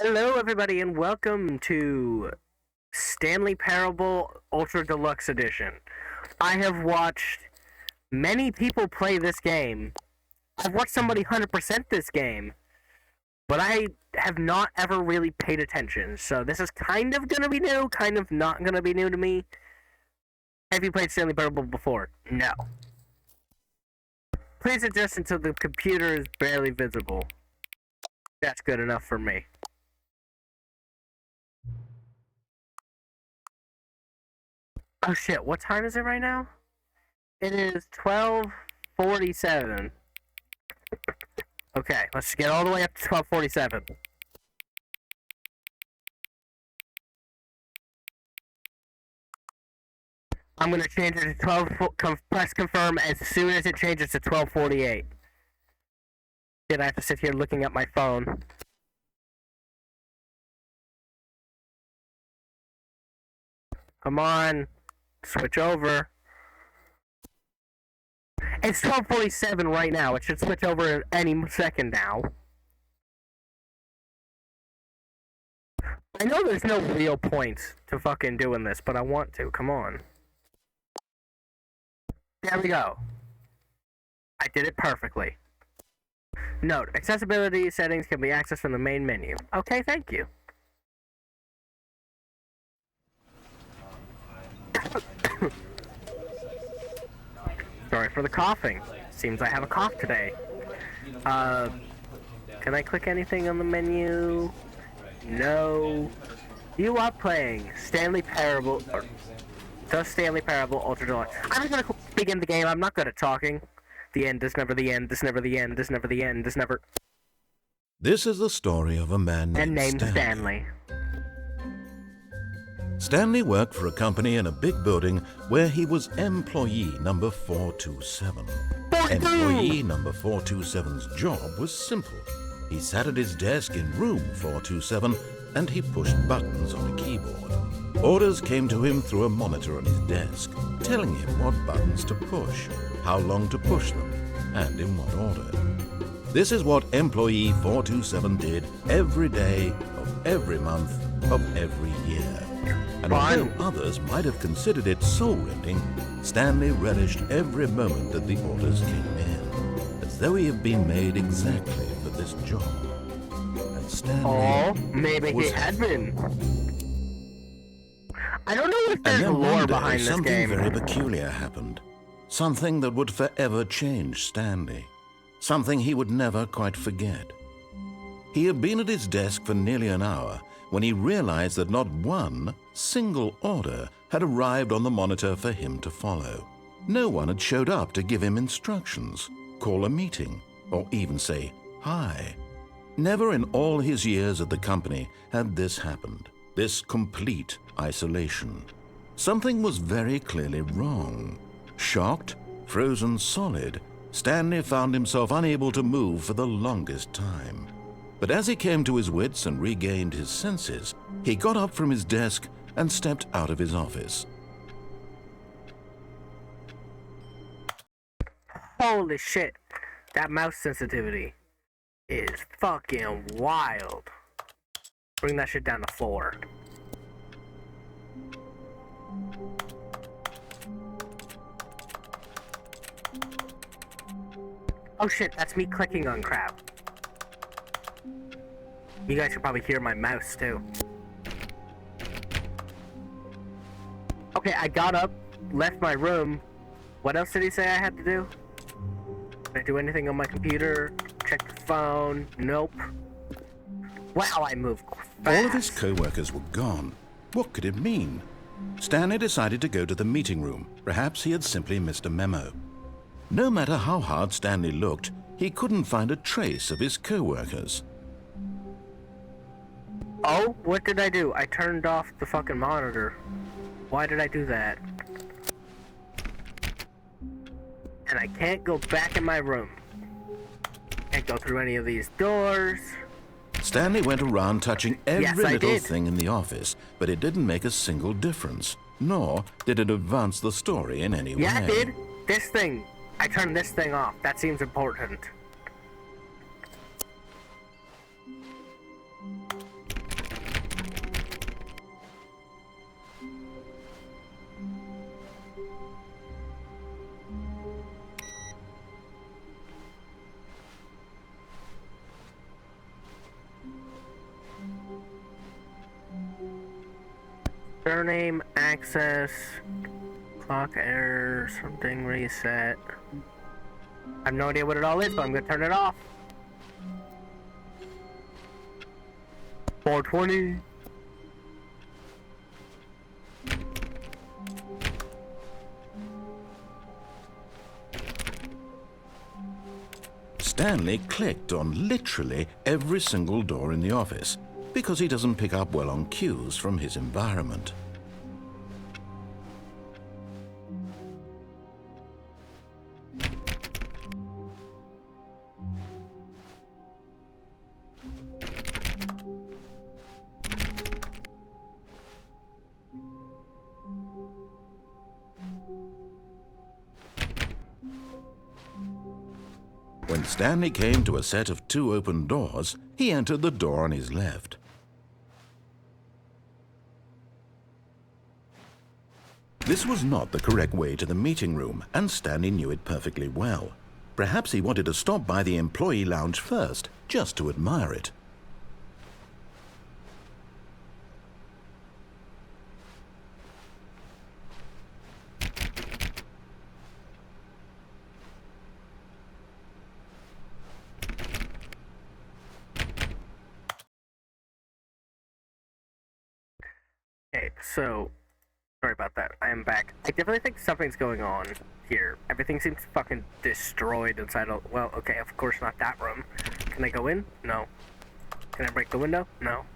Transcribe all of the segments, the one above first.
Hello, everybody, and welcome to Stanley Parable Ultra Deluxe Edition. I have watched many people play this game. I've watched somebody 100% this game, but I have not ever really paid attention. So this is kind of going to be new, kind of not going to be new to me. Have you played Stanley Parable before? No. Please adjust until the computer is barely visible. That's good enough for me. Oh shit, what time is it right now? It is 12:47. Okay, let's get all the way up to 12:47. I'm gonna change it to 12, press confirm as soon as it changes to 12:48. Did I have to sit here looking at my phone? Come on. Switch over. It's 12:47 right now. It should switch over any second now. I know there's no real point to fucking doing this, but I want to. Come on. There we go. I did it perfectly. Note, accessibility settings can be accessed from the main menu. Okay, thank you. Sorry for the coughing. Seems I have a cough today. Can I click anything on the menu? No. You are playing Stanley Parable, or the Stanley Parable Ultra Deluxe. I'm just gonna begin the game. I'm not good at talking. The end is never the end. This never the end. This never the end. This never. This is the story of a man named Stanley. Stanley worked for a company in a big building where he was employee number 427. Employee number 427's job was simple. He sat at his desk in room 427 and he pushed buttons on a keyboard. Orders came to him through a monitor on his desk, telling him what buttons to push, how long to push them, and in what order. This is what employee 427 did every day of every month of every year. And although others might have considered it soul-rending, Stanley relished every moment that the orders came in, as though he had been made exactly for this job. And Stanley maybe he had been. I don't know if there's and lore behind this something game. very peculiar happened. Something that would forever change Stanley. Something he would never quite forget. He had been at his desk for nearly an hour when he realized that not one single order had arrived on the monitor for him to follow. No one had showed up to give him instructions, call a meeting, or even say hi. Never in all his years at the company had this happened, this complete isolation. Something was very clearly wrong. Shocked, frozen solid, Stanley found himself unable to move for the longest time. But as he came to his wits and regained his senses, he got up from his desk and stepped out of his office. Holy shit. That mouse sensitivity is fucking wild. Bring that shit down to 4. Oh shit, that's me clicking on crap. You guys should probably hear my mouse too. Okay, I got up, left my room. What else did he say I had to do? Did I do anything on my computer? Check the phone? Nope. Wow, I moved fast. All of his co-workers were gone. What could it mean? Stanley decided to go to the meeting room. Perhaps he had simply missed a memo. No matter how hard Stanley looked, he couldn't find a trace of his co-workers. Oh, what did I do? I turned off the fucking monitor. Why did I do that? And I can't go back in my room. Can't go through any of these doors. Stanley went around touching every little did. thing in the office, but it didn't make a single difference, nor did it advance the story in any way. Yeah, it did. This thing. I turned this thing off. That seems important. Surname, access, clock error, something reset. I have no idea what it all is, but I'm gonna turn it off. 420. Stanley clicked on literally every single door in the office because he doesn't pick up well on cues from his environment. When Stanley came to a set of 2 open doors, he entered the door on his left. This was not the correct way to the meeting room, and Stanley knew it perfectly well. Perhaps he wanted to stop by the employee lounge first, just to admire it. Okay, so, sorry about that. I am back. I definitely think something's going on here. Everything seems fucking destroyed inside of, well, okay, of course not that room. Can I go in? No. Can I break the window? No.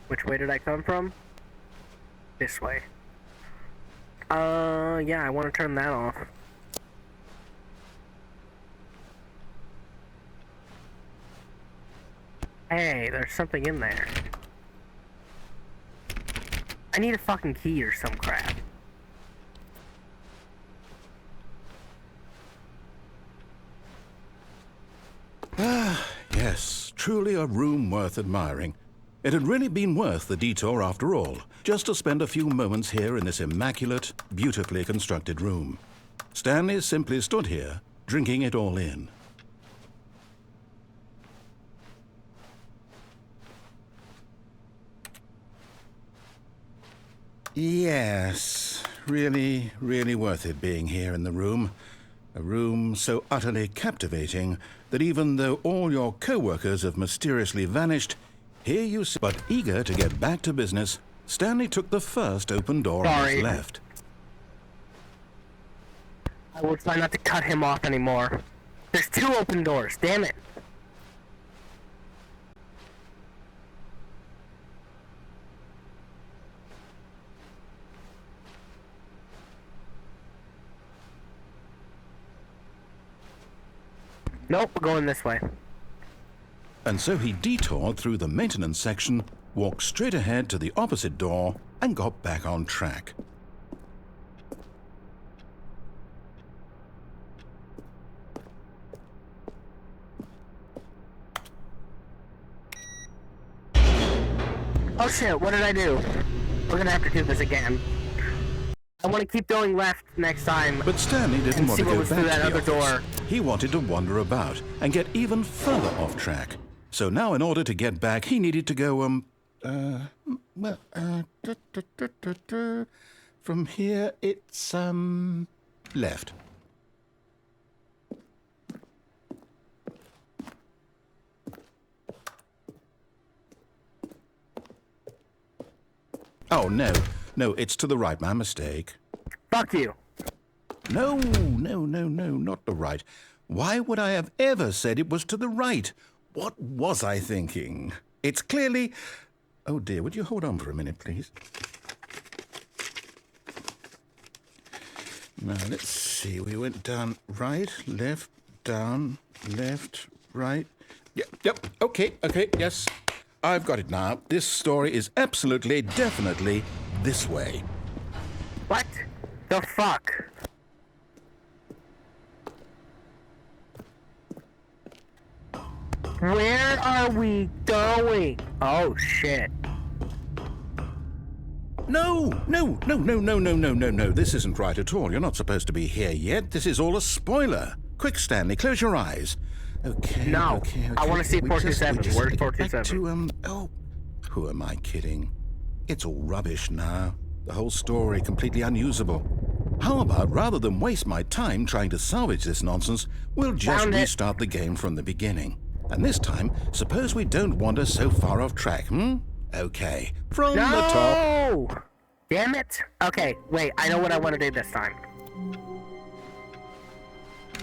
Which way did I come from? This way. Yeah, I want to turn that off. Hey, there's something in there. I need a fucking key or some crap. Yes, truly a room worth admiring. It had really been worth the detour after all, just to spend a few moments here in this immaculate, beautifully constructed room. Stanley simply stood here, drinking it all in. Yes, really, really worth it being here in the room. A room so utterly captivating that even though all your co-workers have mysteriously vanished, here you sit. But eager to get back to business, Stanley took the first open door on his left. I will try not to cut him off anymore. There's 2 open doors, damn it. Nope, we're going this way. And so he detoured through the maintenance section, walked straight ahead to the opposite door, and got back on track. Oh shit, what did I do? We're gonna have to do this again. I want to keep going left next time. But Stanley didn't want to go back to that the other office. door. He wanted to wander about and get even further off track. So now in order to get back, he needed to go, from here it's, left. Oh, no. No, it's to the right. My mistake. Fuck you. No, not the right. Why would I have ever said it was to the right? What was I thinking? It's clearly... Oh, dear, would you hold on for a minute, please? Now, let's see. We went down right, left, down, left, right. Yep, okay, yes. I've got it now. This story is absolutely, definitely this way. What the fuck? Where are we going? Oh, shit. No. This isn't right at all. You're not supposed to be here yet. This is all a spoiler. Quick, Stanley, close your eyes. Okay. No. Okay. I want to see We 427. just Where's gotta get back 427? who am I kidding? It's all rubbish now. The whole story completely unusable. How about, rather than waste my time trying to salvage this nonsense, we'll just restart the game from the beginning. And this time, suppose we don't wander so far off track, Okay, from the top. Damn it! Okay, wait, I know what I want to do this time.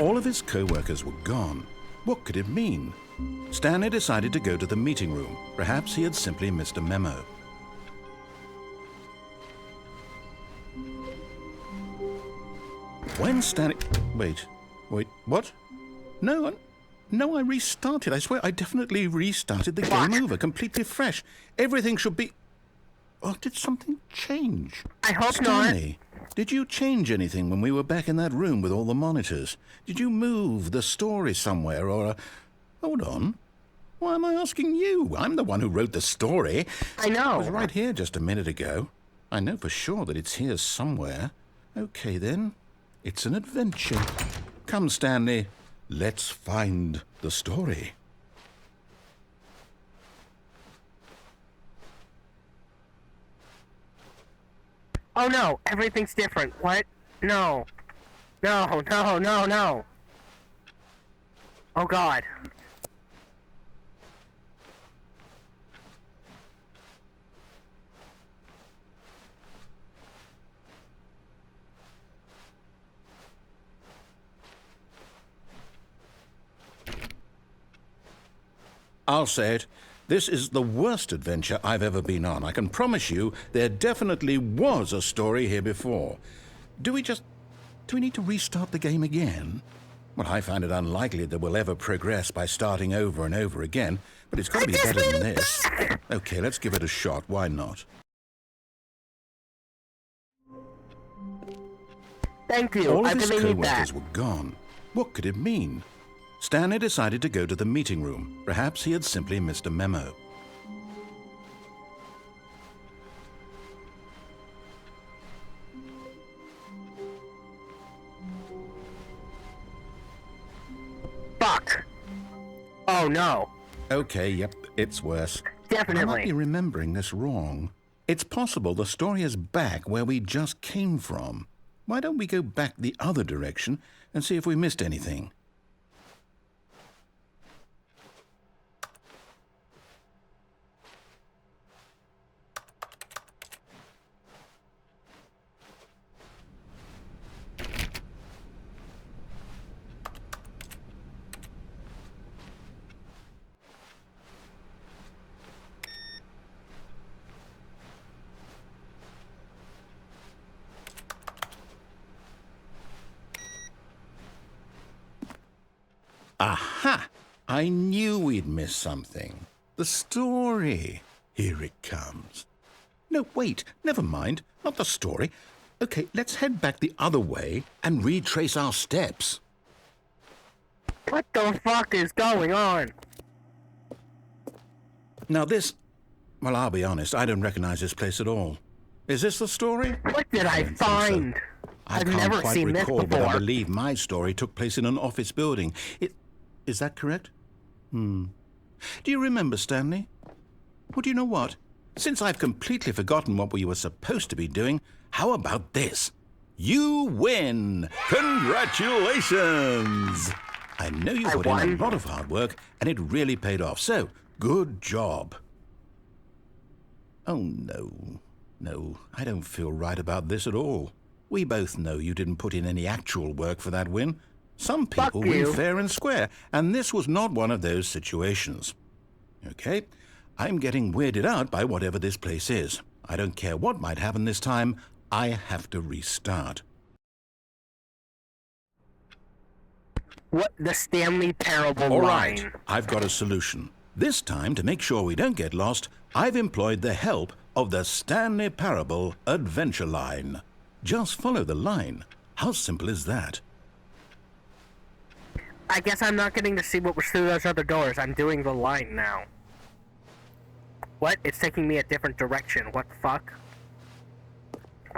All of his co-workers were gone. What could it mean? Stanley decided to go to the meeting room. Perhaps he had simply missed a memo. When Stanley... Wait, what? No, I restarted. I swear I definitely restarted the game over, completely fresh. Everything should be... Oh, did something change? I hope Stanley, not. Did you change anything when we were back in that room with all the monitors? Did you move the story somewhere or... Hold on. Why am I asking you? I'm the one who wrote the story. I know. It was right here just a minute ago. I know for sure that it's here somewhere. Okay, then. It's an adventure. Come, Stanley. Let's find the story. Oh no, everything's different. What? No. No. Oh god. I'll say it. This is the worst adventure I've ever been on. I can promise you there definitely was a story here before. Do we need to restart the game again? Well, I find it unlikely that we'll ever progress by starting over and over again, but it's got to be better than this. Okay, let's give it a shot. Why not? Thank you. All I of his really need co-workers that. were gone. What could it mean? Stanley decided to go to the meeting room. Perhaps he had simply missed a memo. Fuck. Oh no. Okay, yep, it's worse. Definitely. I might be remembering this wrong. It's possible the story is back where we just came from. Why don't we go back the other direction and see if we missed anything? Aha! I knew we'd missed something. The story. Here it comes. No, wait, never mind. Not the story. Okay, let's head back the other way and retrace our steps. What the fuck is going on? Now this... Well, I'll be honest, I don't recognize this place at all. Is this the story? What did I don't think so. find? I've can't never quite seen this recall, but I before. believe my story took place in an office building. Is that correct? Do you remember, Stanley? Well, do you know what? Since I've completely forgotten what we were supposed to be doing, how about this? You win! Congratulations! I know you put in a lot of hard work, and it really paid off, so good job. Oh, no. No, I don't feel right about this at all. We both know you didn't put in any actual work for that win. Some people win fair and square, and this was not one of those situations. Okay, I'm getting weirded out by whatever this place is. I don't care what might happen this time, I have to restart. What? The Stanley Parable All line. right, I've got a solution. This time, to make sure we don't get lost, I've employed the help of the Stanley Parable Adventure Line. Just follow the line. How simple is that? I guess I'm not getting to see what was through those other doors. I'm doing the line now. What? It's taking me a different direction. What the fuck?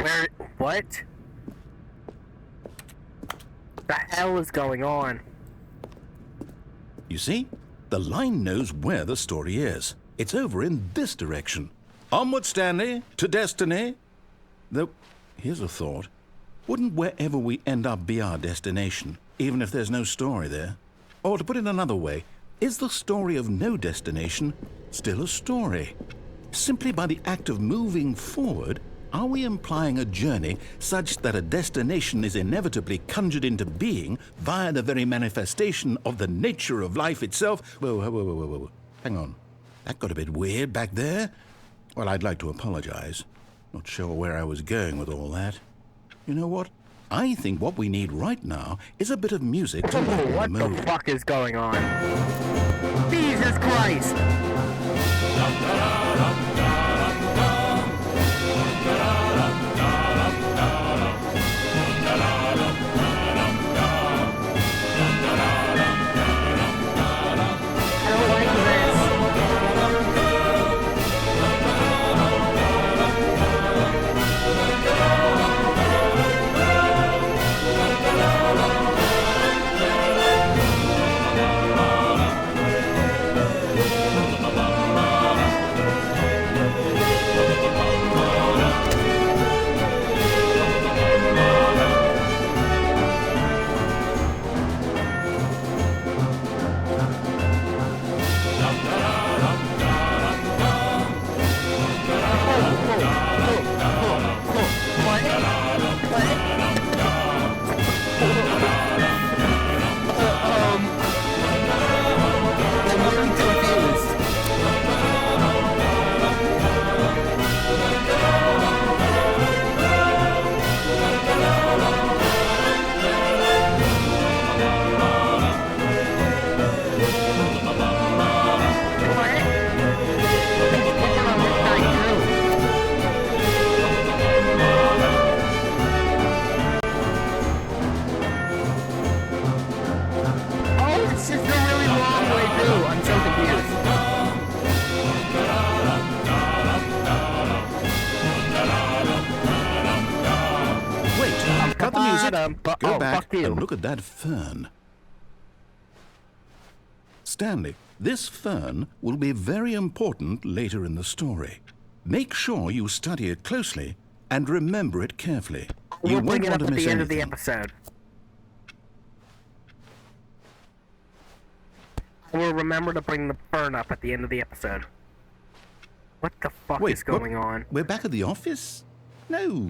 Where? What? The hell is going on? You see? The line knows where the story is. It's over in this direction. Onward, Stanley, to destiny. Though, here's a thought. Wouldn't wherever we end up be our destination, even if there's no story there? Or to put it another way, is the story of no destination still a story? Simply by the act of moving forward, are we implying a journey such that a destination is inevitably conjured into being via the very manifestation of the nature of life itself? Whoa. Hang on. That got a bit weird back there. Well, I'd like to apologize. Not sure where I was going with all that. You know what? I think what we need right now is a bit of music to lighten What the the mood. fuck is going on? Jesus Christ! I don't like this. I'm really confused. Oh, this is a really long way through. I'm so confused. Wait, cut the music. Go Oh, back fuck you. and look at that fern. Stanley, this fern will be very important later in the story. Make sure you study it closely and remember it carefully. You We'll bring won't it want up to at miss the end of the anything. episode. We'll remember to bring the fern up at the end of the episode. What the fuck Wait, is going on? We're back at the office? No.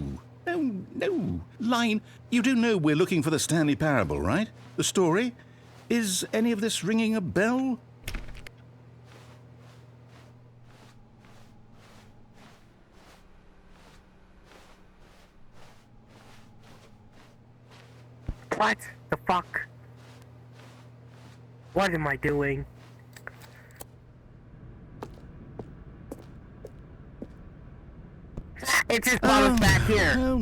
Line, you do know we're looking for the Stanley Parable, right? The story? Is any of this ringing a bell? What the fuck? What am I doing? It just brought us back here. No,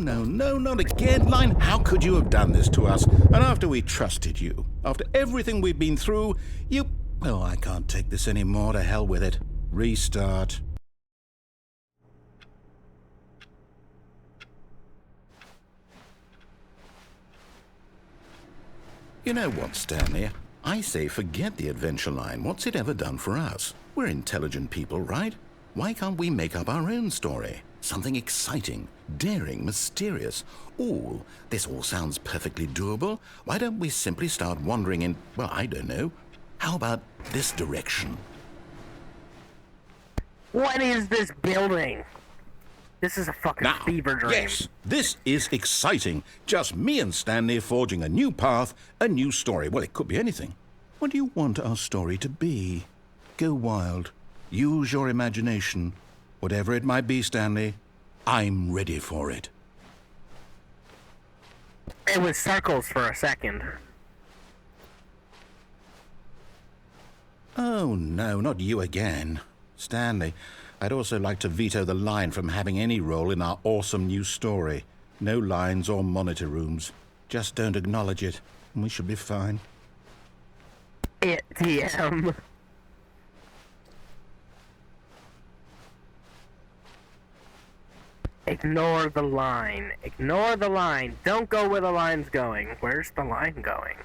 not again. Line, how could you have done this to us? And after we trusted you, after everything we've been through, you... Oh, I can't take this anymore. To hell with it. Restart. You know what, Stanley? I say forget the adventure line. What's it ever done for us? We're intelligent people, right? Why can't we make up our own story? Something exciting, daring, mysterious. This all sounds perfectly doable. Why don't we simply start wandering in, well, I don't know. How about this direction? What is this building? This is a fucking Now, fever dream. yes, this is exciting. Just me and Stanley forging a new path, a new story. Well, it could be anything. What do you want our story to be? Go wild. Use your imagination. Whatever it might be, Stanley, I'm ready for it. It was circles for a second. Oh, no, not you again. Stanley, I'd also like to veto the line from having any role in our awesome new story. No lines or monitor rooms. Just don't acknowledge it, and we should be fine. DM. Ignore the line. Ignore the line. Don't go where the line's going. Where's the line going?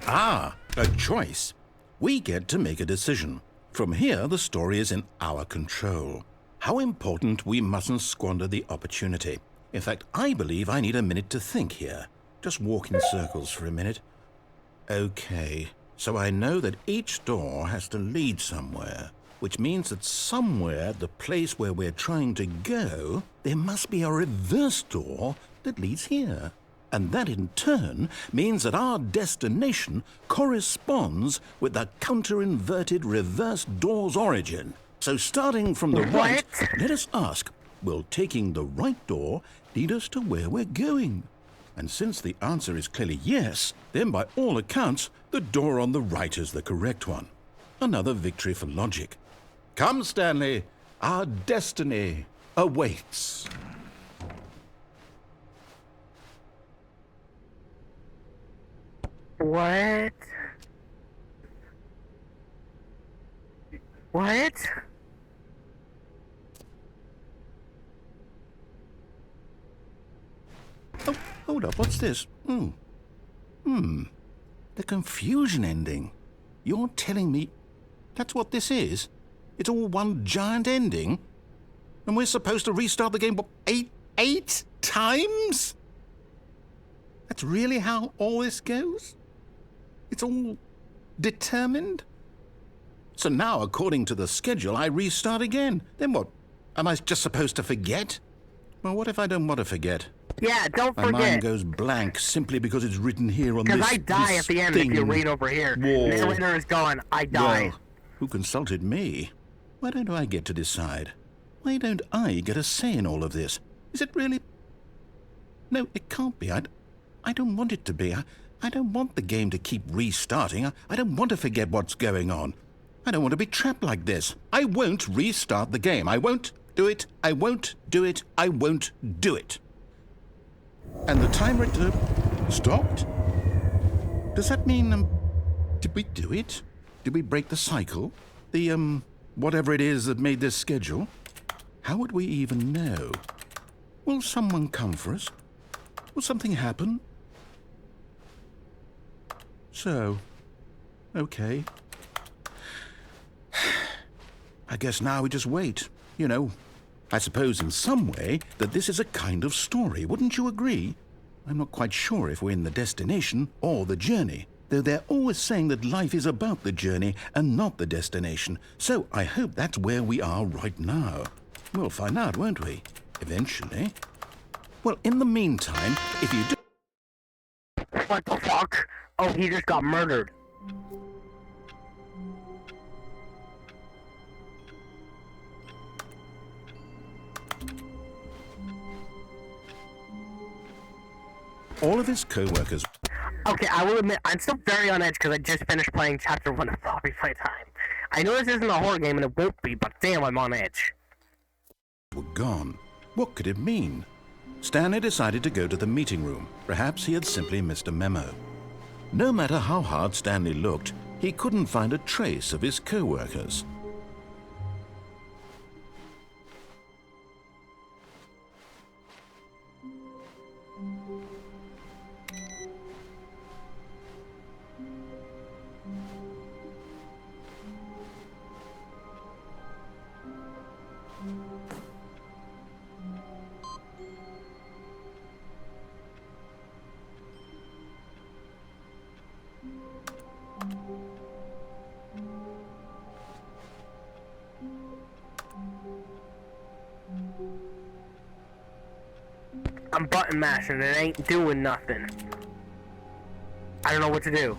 Ah, a choice. We get to make a decision. From here, the story is in our control. How important we mustn't squander the opportunity. In fact, I believe I need a minute to think here. Just walk in circles for a minute. Okay, so I know that each door has to lead somewhere, which means that somewhere, the place where we're trying to go, there must be a reverse door that leads here. And that in turn means that our destination corresponds with the counter-inverted reverse door's origin. So starting from the right, let us ask, will taking the right door lead us to where we're going? And since the answer is clearly yes, then by all accounts, the door on the right is the correct one. Another victory for logic. Come, Stanley, our destiny awaits. What? What? Oh, hold up, what's this? The confusion ending. You're telling me that's what this is? It's all one giant ending? And we're supposed to restart the game, what, eight times? That's really how all this goes? It's all determined? So now, according to the schedule, I restart again. Then what? Am I just supposed to forget? Well, what if I don't want to forget? Yeah, don't forget. My mind goes blank simply because it's written here on this. Because I die at the end if you read over here. Whoa. Narrator is gone. I die. Well, who consulted me? Why don't I get to decide? Why don't I get a say in all of this? Is it really? No, it can't be. I don't want it to be. I don't want the game to keep restarting. I don't want to forget what's going on. I don't want to be trapped like this. I won't restart the game. I won't do it. I won't do it. I won't do it. And the timer stopped? Does that mean, did we do it? Did we break the cycle? The, whatever it is that made this schedule? How would we even know? Will someone come for us? Will something happen? So, okay. I guess now we just wait, you know. I suppose in some way that this is a kind of story, wouldn't you agree? I'm not quite sure if we're in the destination or the journey, though they're always saying that life is about the journey and not the destination, so I hope that's where we are right now. We'll find out, won't we? Eventually. Well, in the meantime, if you do... What the fuck? Oh, he just got murdered. All of his co-workers... Okay, I will admit, I'm still very on edge because I just finished playing Chapter 1 of Poppy Playtime. I know this isn't a horror game and it won't be, but damn, I'm on edge. ...were gone. What could it mean? Stanley decided to go to the meeting room. Perhaps he had simply missed a memo. No matter how hard Stanley looked, he couldn't find a trace of his co-workers. I'm button mashing, it ain't doing nothing. I don't know what to do.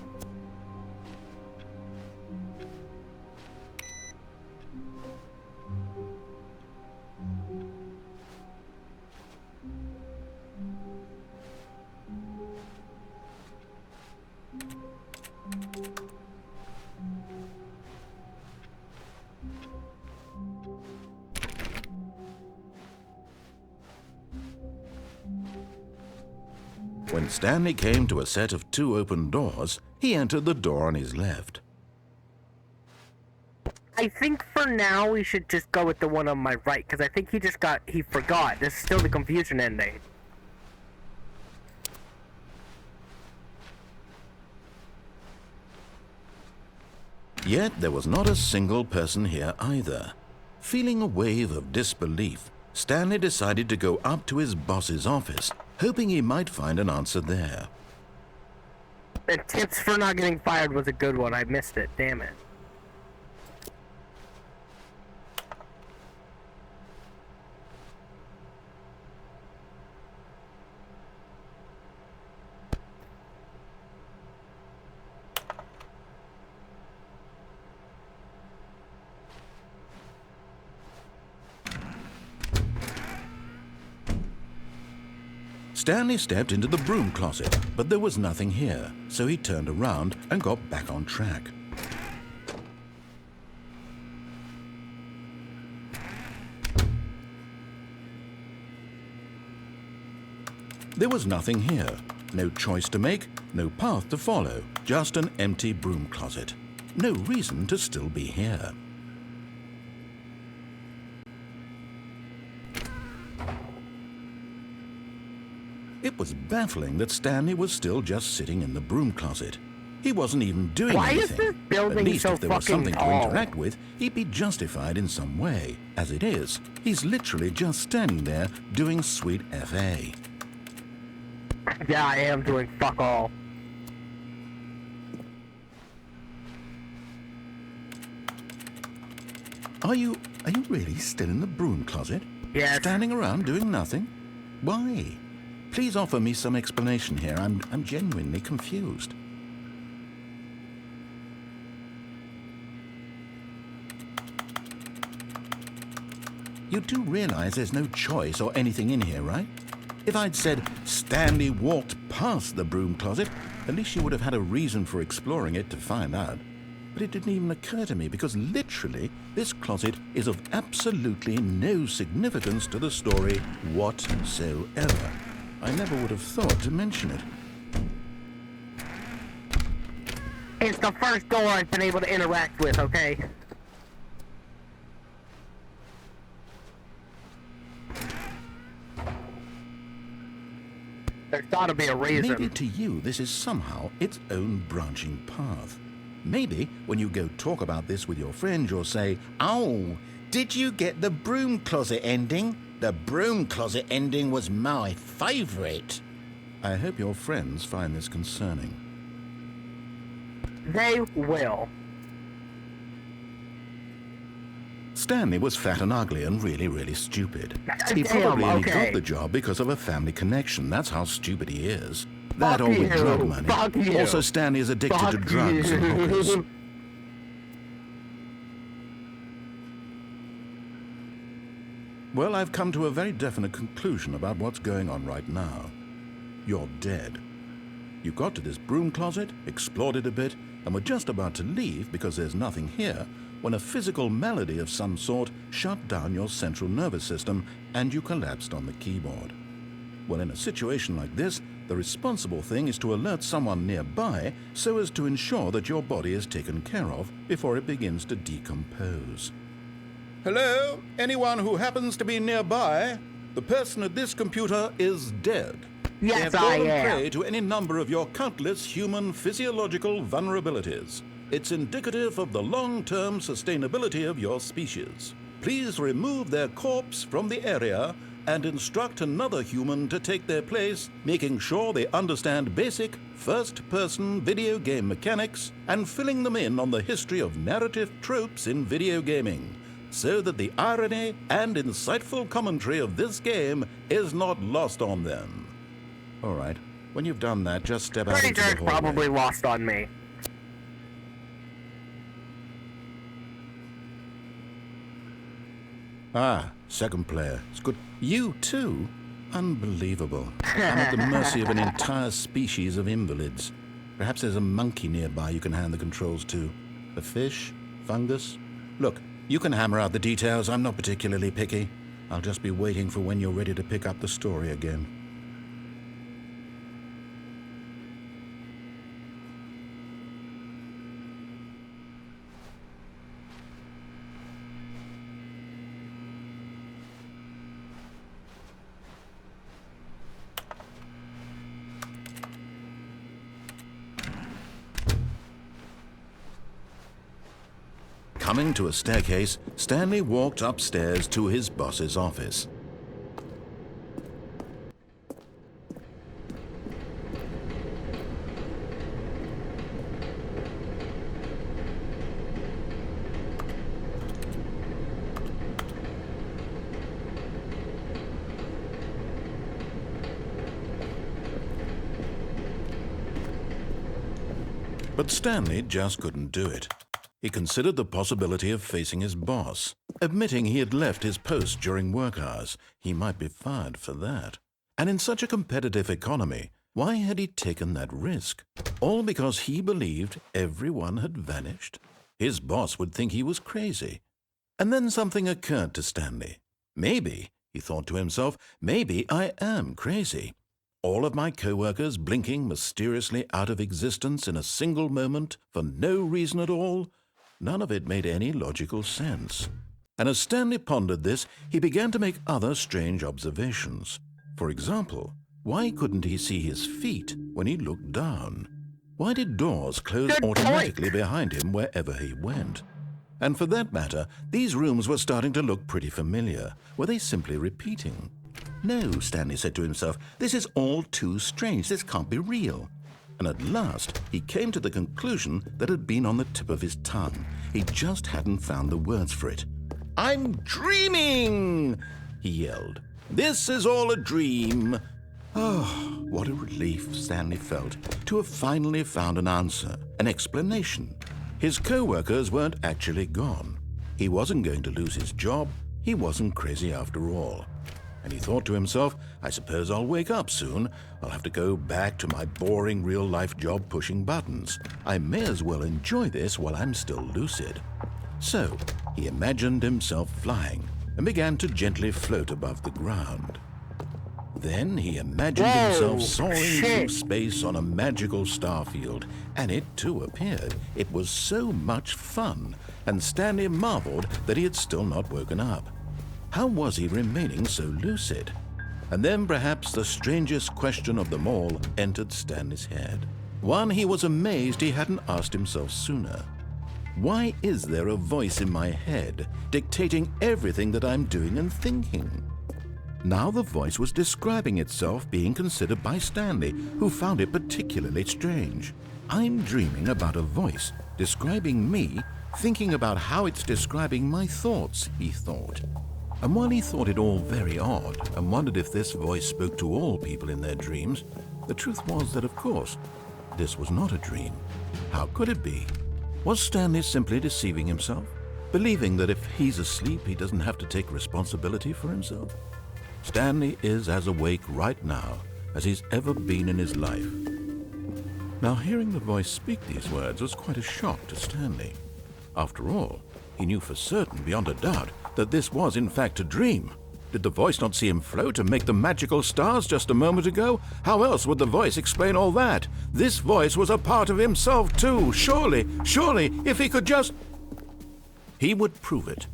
When Stanley came to a set of 2 open doors, he entered the door on his left. I think for now we should just go with the one on my right, because I think he forgot. This is still the confusion ending. Yet there was not a single person here either. Feeling a wave of disbelief, Stanley decided to go up to his boss's office, hoping he might find an answer there. The tips for not getting fired was a good one. I missed it. Damn it. Stanley stepped into the broom closet, but there was nothing here, so he turned around and got back on track. There was nothing here. No choice to make, no path to follow, just an empty broom closet. No reason to still be here. It was baffling that Stanley was still just sitting in the broom closet. He wasn't even doing Why anything. is this building At least so if there was fucking something tall? to interact with, he'd be justified in some way. As it is, he's literally just standing there doing sweet FA. Yeah, I am doing fuck all. Are you really still in the broom closet? Yes. Standing around doing nothing? Why? Please offer me some explanation here. I'm genuinely confused. You do realize there's no choice or anything in here, right? If I'd said Stanley walked past the broom closet, at least you would have had a reason for exploring it to find out. But it didn't even occur to me because literally this closet is of absolutely no significance to the story whatsoever. I never would have thought to mention it. It's the first door I've been able to interact with, okay? There's gotta be a reason. Maybe to you this is somehow its own branching path. Maybe when you go talk about this with your friends, you'll say, "Oh, did you get the broom closet ending? The broom closet ending was my favorite." I hope your friends find this concerning. They will. Stanley was fat and ugly and really, really stupid. He Damn, probably only okay. got the job because of a family connection. That's how stupid he is. That Fuck or with you. drug money. Fuck you. Also, Stanley is addicted to Fuck drugs and hookers. you. Well, I've come to a very definite conclusion about what's going on right now. You're dead. You got to this broom closet, explored it a bit, and were just about to leave because there's nothing here when a physical malady of some sort shut down your central nervous system and you collapsed on the keyboard. Well, in a situation like this, the responsible thing is to alert someone nearby so as to ensure that your body is taken care of before it begins to decompose. Hello? Anyone who happens to be nearby? The person at this computer is dead. They Yes, have I fallen am. prey to any number of your countless human physiological vulnerabilities. It's indicative of the long-term sustainability of your species. Please remove their corpse from the area and instruct another human to take their place, making sure they understand basic first-person video game mechanics and filling them in on the history of narrative tropes in video gaming, so that the irony and insightful commentary of this game is not lost on them. All right, when you've done that, just step out Pretty into sure the it's hallway. probably lost on me. Ah, second player. It's good. You too? Unbelievable. I'm at the mercy of an entire species of invalids. Perhaps there's a monkey nearby you can hand the controls to. A fish? Fungus? Look, you can hammer out the details. I'm not particularly picky. I'll just be waiting for when you're ready to pick up the story again. Coming to a staircase, Stanley walked upstairs to his boss's office. But Stanley just couldn't do it. He considered the possibility of facing his boss. Admitting he had left his post during work hours, he might be fired for that. And in such a competitive economy, why had he taken that risk? All because he believed everyone had vanished? His boss would think he was crazy. And then something occurred to Stanley. Maybe, he thought to himself, maybe I am crazy. All of my co-workers blinking mysteriously out of existence in a single moment for no reason at all? None of it made any logical sense. And as Stanley pondered this, he began to make other strange observations. For example, why couldn't he see his feet when he looked down? Why did doors close automatically behind him wherever he went? And for that matter, these rooms were starting to look pretty familiar. Were they simply repeating? No, Stanley said to himself, this is all too strange. This can't be real. And at last, he came to the conclusion that had been on the tip of his tongue. He just hadn't found the words for it. I'm dreaming, he yelled. This is all a dream. Oh, what a relief Stanley felt to have finally found an answer, an explanation. His co-workers weren't actually gone. He wasn't going to lose his job. He wasn't crazy after all. And he thought to himself, I suppose I'll wake up soon. I'll have to go back to my boring real-life job pushing buttons. I may as well enjoy this while I'm still lucid. So he imagined himself flying and began to gently float above the ground. Then he imagined himself soaring through space on a magical starfield, and it too appeared. It was so much fun, and Stanley marveled that he had still not woken up. How was he remaining so lucid? And then perhaps the strangest question of them all entered Stanley's head. One he was amazed he hadn't asked himself sooner. Why is there a voice in my head dictating everything that I'm doing and thinking? Now the voice was describing itself being considered by Stanley, who found it particularly strange. I'm dreaming about a voice describing me, thinking about how it's describing my thoughts, he thought. And while he thought it all very odd and wondered if this voice spoke to all people in their dreams, the truth was that, of course, this was not a dream. How could it be? Was Stanley simply deceiving himself, believing that if he's asleep, he doesn't have to take responsibility for himself? Stanley is as awake right now as he's ever been in his life. Now, hearing the voice speak these words was quite a shock to Stanley. After all, he knew for certain, beyond a doubt, that this was in fact a dream. Did the voice not see him float and make the magical stars just a moment ago? How else would the voice explain all that? This voice was a part of himself too. Surely, if he could just... He would prove it.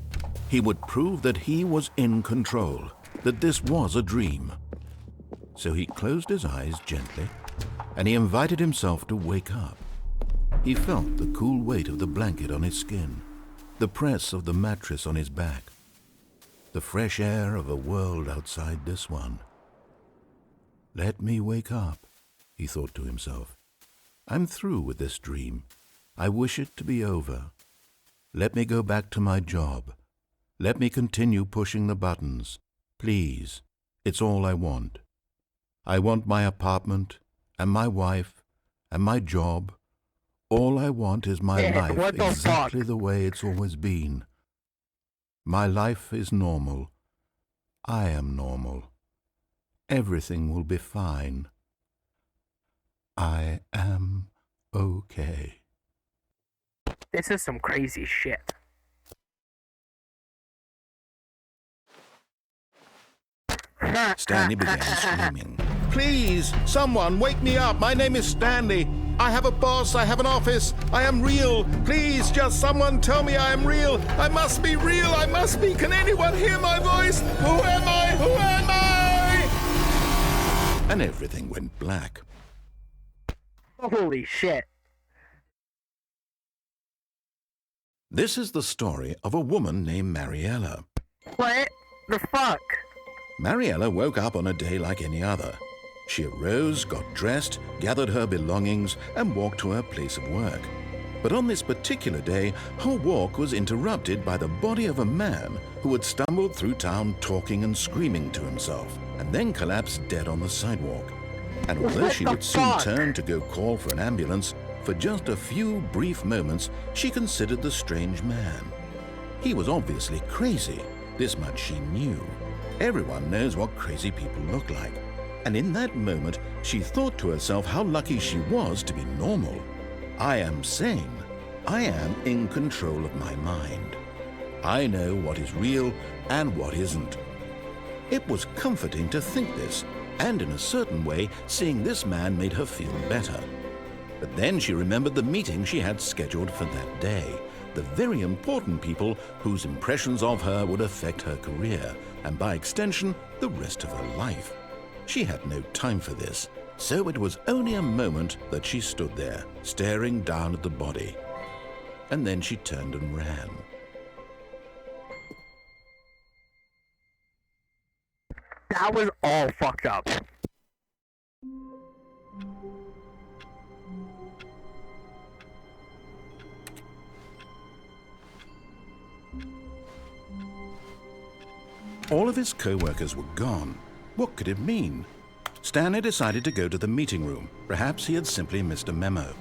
He would prove that he was in control, that this was a dream. So he closed his eyes gently, and he invited himself to wake up. He felt the cool weight of the blanket on his skin, the press of the mattress on his back, the fresh air of a world outside this one. Let me wake up, he thought to himself. I'm through with this dream. I wish it to be over. Let me go back to my job. Let me continue pushing the buttons. Please, it's all I want. I want my apartment and my wife and my job. All I want is my life exactly the way it's always been. My life is normal. I am normal. Everything will be fine. I am okay. This is some crazy shit. Stanley began screaming. Please, someone, wake me up. My name is Stanley. I have a boss. I have an office. I am real. Please, just someone tell me I am real. I must be real. I must be. Can anyone hear my voice? Who am I? Who am I? And everything went black. Holy shit. This is the story of a woman named Mariella. What the fuck? Mariella woke up on a day like any other. She arose, got dressed, gathered her belongings, and walked to her place of work. But on this particular day, her walk was interrupted by the body of a man who had stumbled through town talking and screaming to himself, and then collapsed dead on the sidewalk. And although she would soon turn to go call for an ambulance, for just a few brief moments, she considered the strange man. He was obviously crazy. This much she knew. Everyone knows what crazy people look like. And in that moment, she thought to herself how lucky she was to be normal. I am sane. I am in control of my mind. I know what is real and what isn't. It was comforting to think this, and in a certain way, seeing this man made her feel better. But then she remembered the meeting she had scheduled for that day, the very important people whose impressions of her would affect her career, and by extension, the rest of her life. She had no time for this, so it was only a moment that she stood there, staring down at the body. And then she turned and ran. That was all fucked up. All of his co-workers were gone. What could it mean? Stanley decided to go to the meeting room. Perhaps he had simply missed a memo.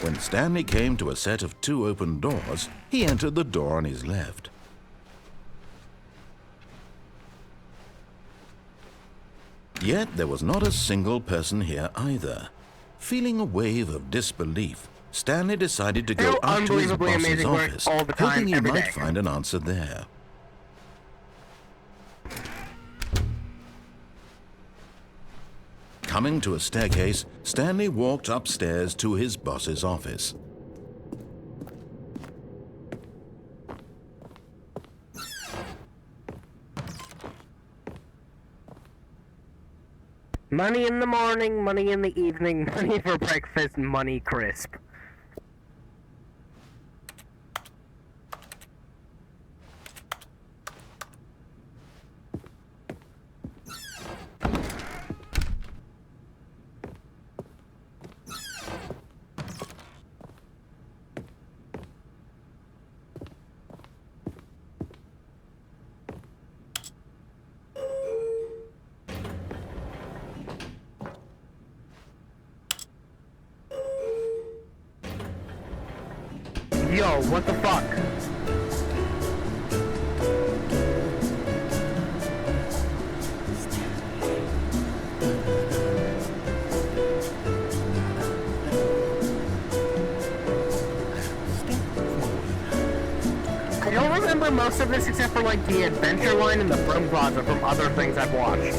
When Stanley came to a set of 2 open doors, he entered the door on his left. Yet there was not a single person here either. Feeling a wave of disbelief, Stanley decided to go up to his boss's office, hoping he might find an answer there. Coming to a staircase, Stanley walked upstairs to his boss's office. Money in the morning, money in the evening, money for breakfast, money crisp. Yo, what the fuck? I don't remember most of this except for like the adventure line in the broom closet from other things I've watched.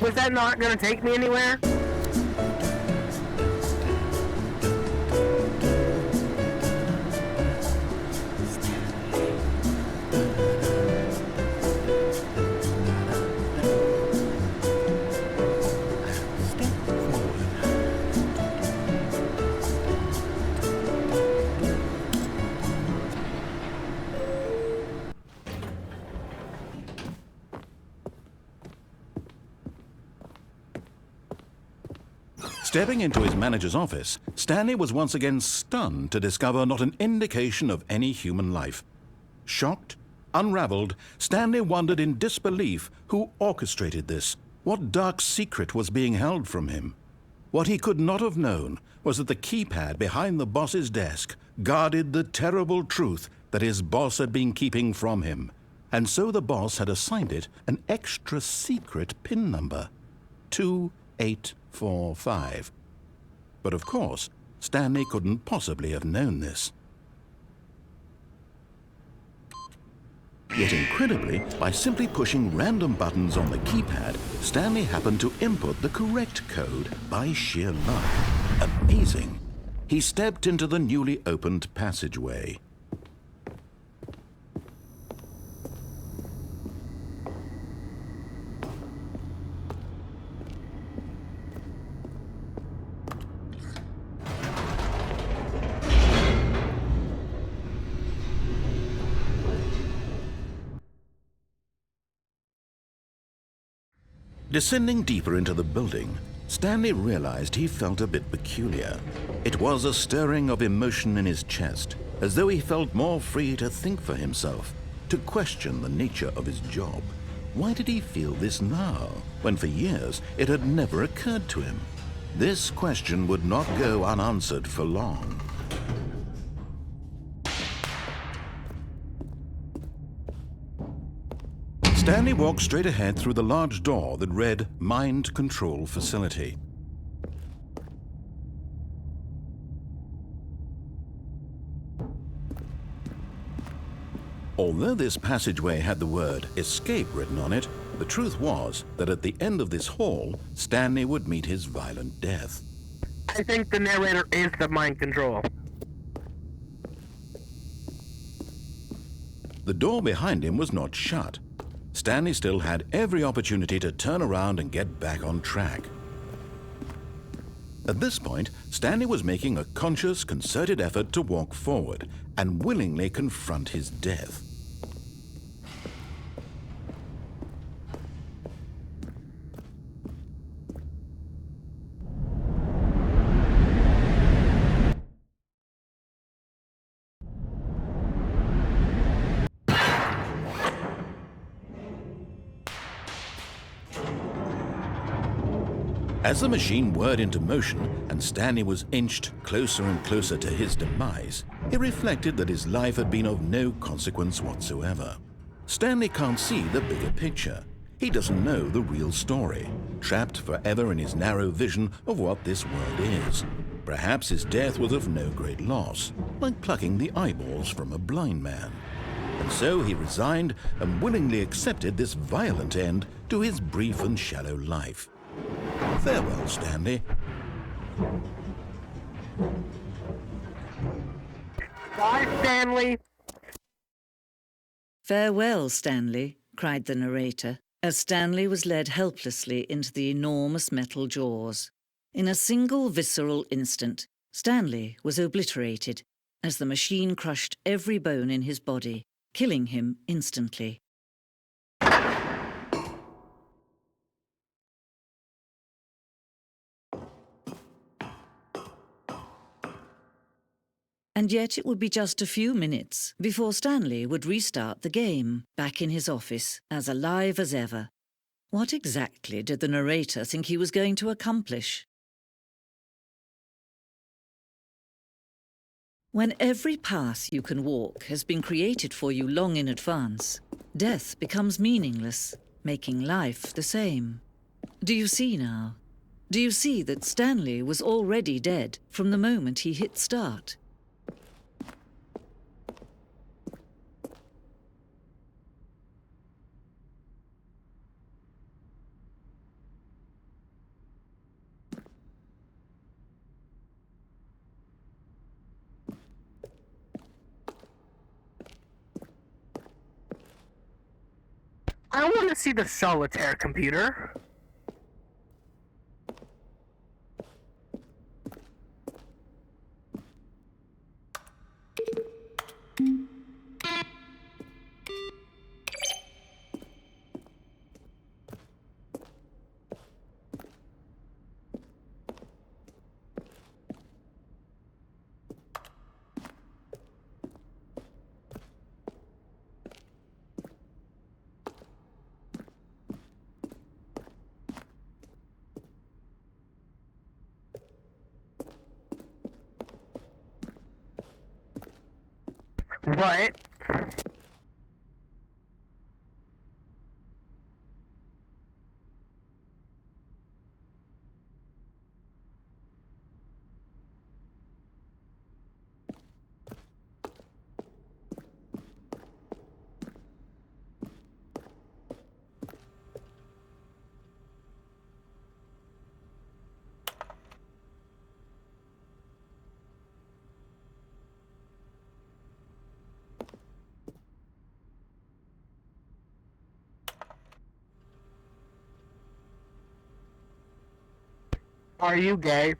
Was that not gonna take me anywhere? Stepping into his manager's office, Stanley was once again stunned to discover not an indication of any human life. Shocked, unraveled, Stanley wondered in disbelief who orchestrated this, what dark secret was being held from him. What he could not have known was that the keypad behind the boss's desk guarded the terrible truth that his boss had been keeping from him, and so the boss had assigned it an extra secret PIN number, 2845. But of course, Stanley couldn't possibly have known this. Yet incredibly, by simply pushing random buttons on the keypad, Stanley happened to input the correct code by sheer luck. Amazing. He stepped into the newly opened passageway. Descending deeper into the building, Stanley realized he felt a bit peculiar. It was a stirring of emotion in his chest, as though he felt more free to think for himself, to question the nature of his job. Why did he feel this now, when for years it had never occurred to him? This question would not go unanswered for long. Stanley walked straight ahead through the large door that read Mind Control Facility. Although this passageway had the word escape written on it, the truth was that at the end of this hall, Stanley would meet his violent death. I think the narrator is the mind control. The door behind him was not shut. Stanley still had every opportunity to turn around and get back on track. At this point, Stanley was making a conscious, concerted effort to walk forward and willingly confront his death. As the machine whirred into motion and Stanley was inched closer and closer to his demise, he reflected that his life had been of no consequence whatsoever. Stanley can't see the bigger picture. He doesn't know the real story, trapped forever in his narrow vision of what this world is. Perhaps his death was of no great loss, like plucking the eyeballs from a blind man. And so he resigned and willingly accepted this violent end to his brief and shallow life. Farewell, Stanley. Bye, Stanley. Farewell, Stanley, cried the narrator, as Stanley was led helplessly into the enormous metal jaws. In a single visceral instant, Stanley was obliterated as the machine crushed every bone in his body, killing him instantly. And yet it would be just a few minutes before Stanley would restart the game, back in his office, as alive as ever. What exactly did the narrator think he was going to accomplish? When every path you can walk has been created for you long in advance, death becomes meaningless, making life the same. Do you see now? Do you see that Stanley was already dead from the moment he hit start? I want to see the solitaire computer. What? Are you gay?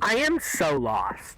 I am so lost.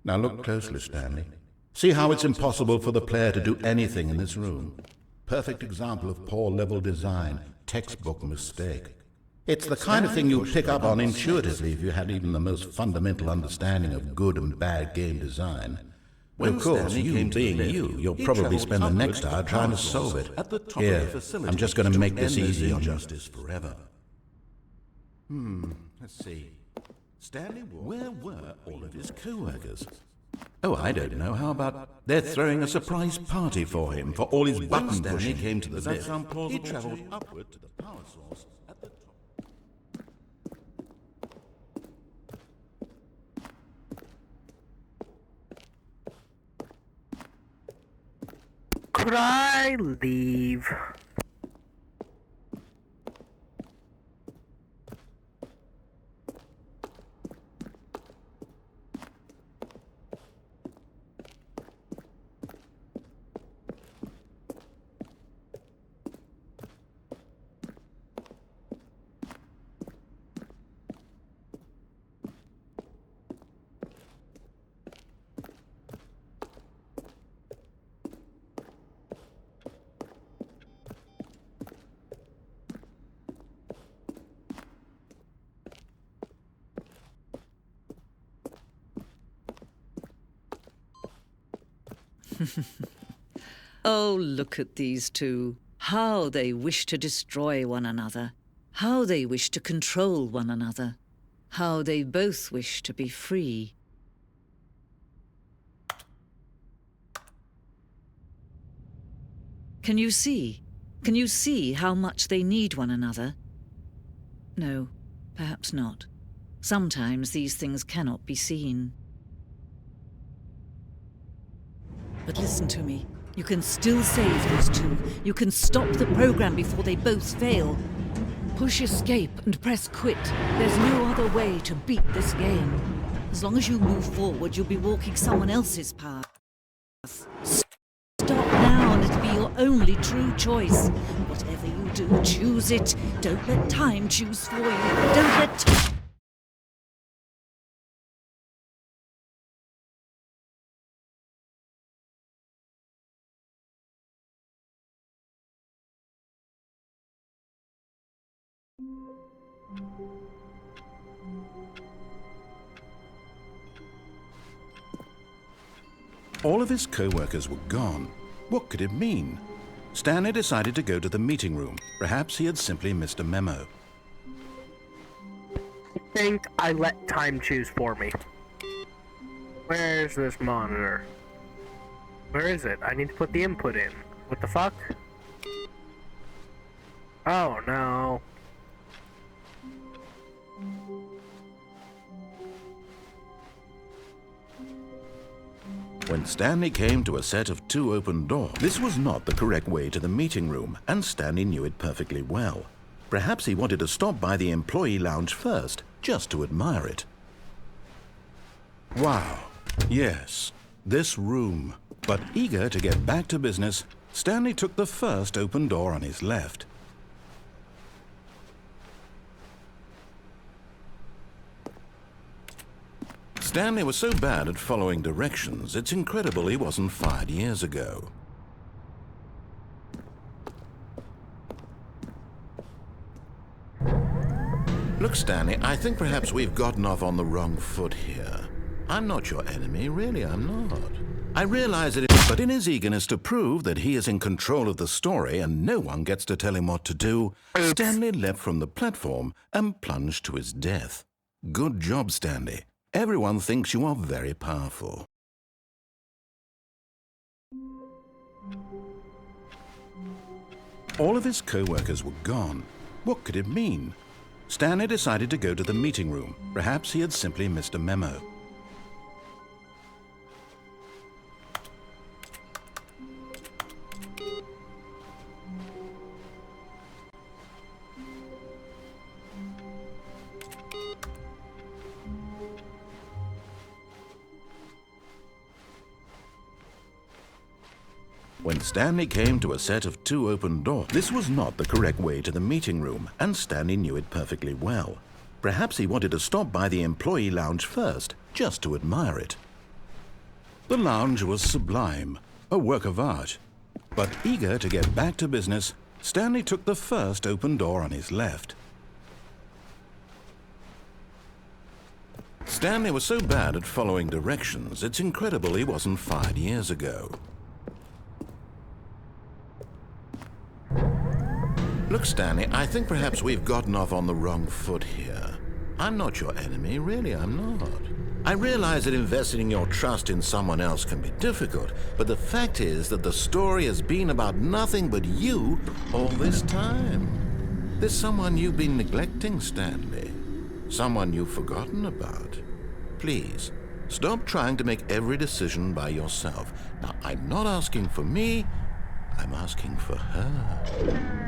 Now look closely, Stanley. See how it's impossible for the player to do anything in this room. Perfect example of poor level design, textbook mistake. It's the kind of thing you'd pick up on intuitively if you had even the most fundamental understanding of good and bad game design. Well, of course, you being you, you'll probably spend the next hour trying to solve it. Here, I'm just going to make this easy on justice forever. Let's see. Stanley, where were all of his co-workers? Oh, I don't know. How about they're throwing a surprise party for him for all his button pushing? He came to the lift. He travelled upward to the power source at the top. Could I leave? Oh, look at these two. How they wish to destroy one another. How they wish to control one another. How they both wish to be free. Can you see? Can you see how much they need one another? No, perhaps not. Sometimes these things cannot be seen. But listen to me. You can still save these two. You can stop the program before they both fail. Push escape and press quit. There's no other way to beat this game. As long as you move forward, you'll be walking someone else's path. Stop now and it'll be your only true choice. Whatever you do, choose it. Don't let time choose for you. Don't let... All of his co-workers were gone. What could it mean? Stanley decided to go to the meeting room. Perhaps he had simply missed a memo. I think I let time choose for me. Where's this monitor? Where is it? I need to put the input in. What the fuck? Oh no. When Stanley came to a set of 2 open doors, this was not the correct way to the meeting room, and Stanley knew it perfectly well. Perhaps he wanted to stop by the employee lounge first, just to admire it. Wow, yes, this room. But eager to get back to business, Stanley took the first open door on his left. Stanley was so bad at following directions, it's incredible he wasn't fired years ago. Look, Stanley, I think perhaps we've gotten off on the wrong foot here. I'm not your enemy, really, I'm not. I realize it, but in his eagerness to prove that he is in control of the story and no one gets to tell him what to do, Stanley leapt from the platform and plunged to his death. Good job, Stanley. Everyone thinks you are very powerful. All of his co-workers were gone. What could it mean? Stanley decided to go to the meeting room. Perhaps he had simply missed a memo. When Stanley came to a set of 2 open doors, this was not the correct way to the meeting room, and Stanley knew it perfectly well. Perhaps he wanted to stop by the employee lounge first, just to admire it. The lounge was sublime, a work of art. But eager to get back to business, Stanley took the first open door on his left. Stanley was so bad at following directions, it's incredible he wasn't fired years ago. Look, Stanley, I think perhaps we've gotten off on the wrong foot here. I'm not your enemy, really, I'm not. I realize that investing your trust in someone else can be difficult, but the fact is that the story has been about nothing but you all this time. There's someone you've been neglecting, Stanley. Someone you've forgotten about. Please, stop trying to make every decision by yourself. Now, I'm not asking for me, I'm asking for her.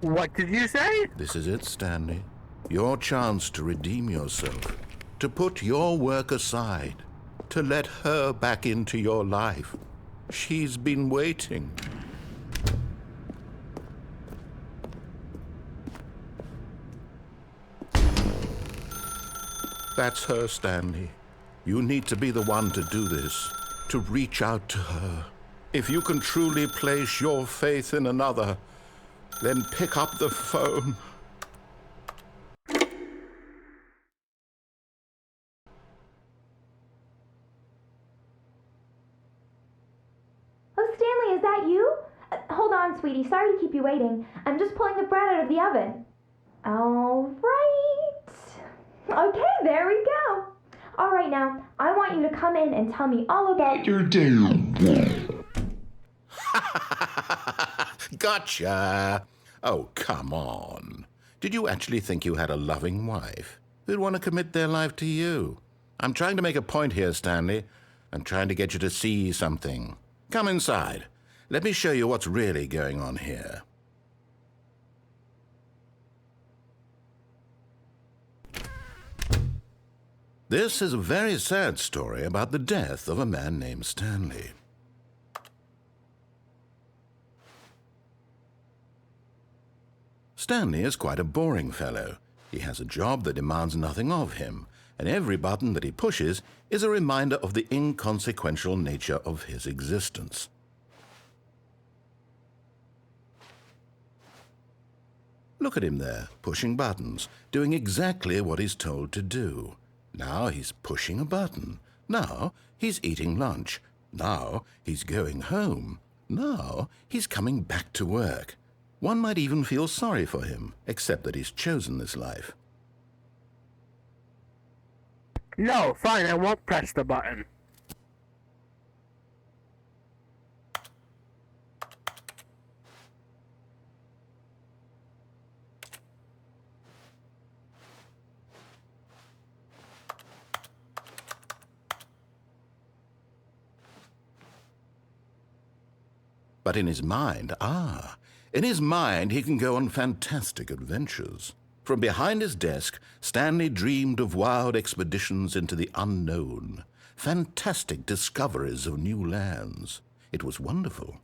What did you say? This is it, Stanley. Your chance to redeem yourself, to put your work aside, to let her back into your life. She's been waiting. That's her, Stanley. You need to be the one to do this, to reach out to her. If you can truly place your faith in another, then pick up the phone. Oh, Stanley, is that you? Hold on, sweetie. Sorry to keep you waiting. I'm just pulling the bread out of the oven. All right. Okay, there we go. All right, now, I want you to come in and tell me all about your day. Gotcha. Oh, come on. Did you actually think you had a loving wife who'd want to commit their life to you? I'm trying to make a point here, Stanley. I'm trying to get you to see something. Come inside. Let me show you what's really going on here. This is a very sad story about the death of a man named Stanley. Stanley is quite a boring fellow. He has a job that demands nothing of him, and every button that he pushes is a reminder of the inconsequential nature of his existence. Look at him there, pushing buttons, doing exactly what he's told to do. Now he's pushing a button. Now he's eating lunch. Now he's going home. Now he's coming back to work. One might even feel sorry for him, except that he's chosen this life. No, fine, I won't press the button. But in his mind, in his mind he can go on fantastic adventures. From behind his desk, Stanley dreamed of wild expeditions into the unknown, fantastic discoveries of new lands. It was wonderful.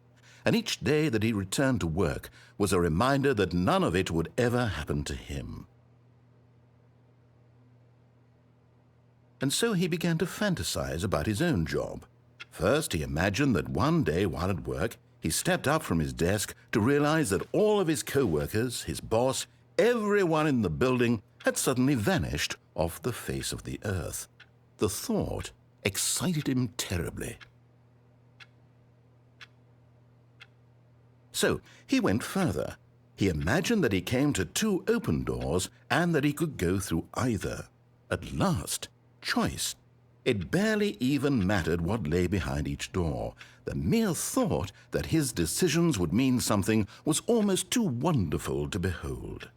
And each day that he returned to work was a reminder that none of it would ever happen to him. And so he began to fantasize about his own job. First, he imagined that one day while at work, he stepped up from his desk to realize that all of his co-workers, his boss, everyone in the building had suddenly vanished off the face of the earth. The thought excited him terribly. So he went further. He imagined that he came to two open doors and that he could go through either. At last, choice. It barely even mattered what lay behind each door. The mere thought that his decisions would mean something was almost too wonderful to behold.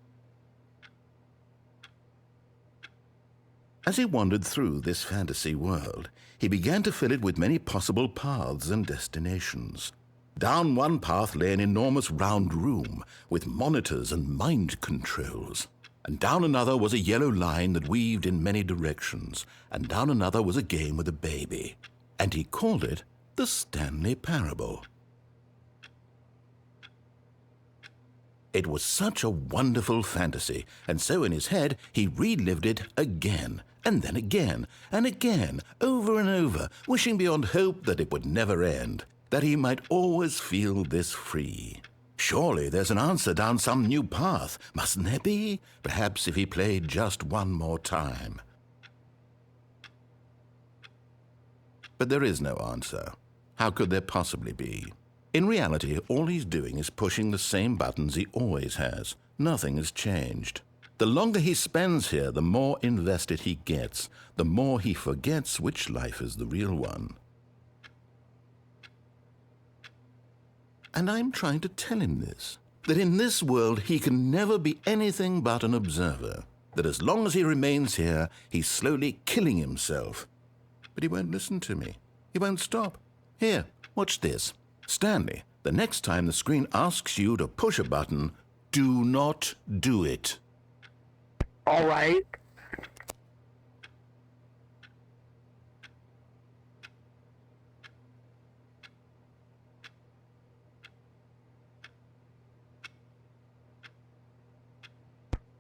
As he wandered through this fantasy world, he began to fill it with many possible paths and destinations. Down one path lay an enormous round room with monitors and mind controls. And down another was a yellow line that weaved in many directions, and down another was a game with a baby. And he called it the Stanley Parable. It was such a wonderful fantasy, and so in his head he relived it again, and then again, and again, over and over, wishing beyond hope that it would never end, that he might always feel this free. Surely there's an answer down some new path, mustn't there be? Perhaps if he played just one more time. But there is no answer. How could there possibly be? In reality, all he's doing is pushing the same buttons he always has. Nothing has changed. The longer he spends here, the more invested he gets, the more he forgets which life is the real one. And I'm trying to tell him this, that in this world he can never be anything but an observer, that as long as he remains here, he's slowly killing himself. But he won't listen to me. He won't stop. Here, watch this. Stanley, the next time the screen asks you to push a button, do not do it. All right.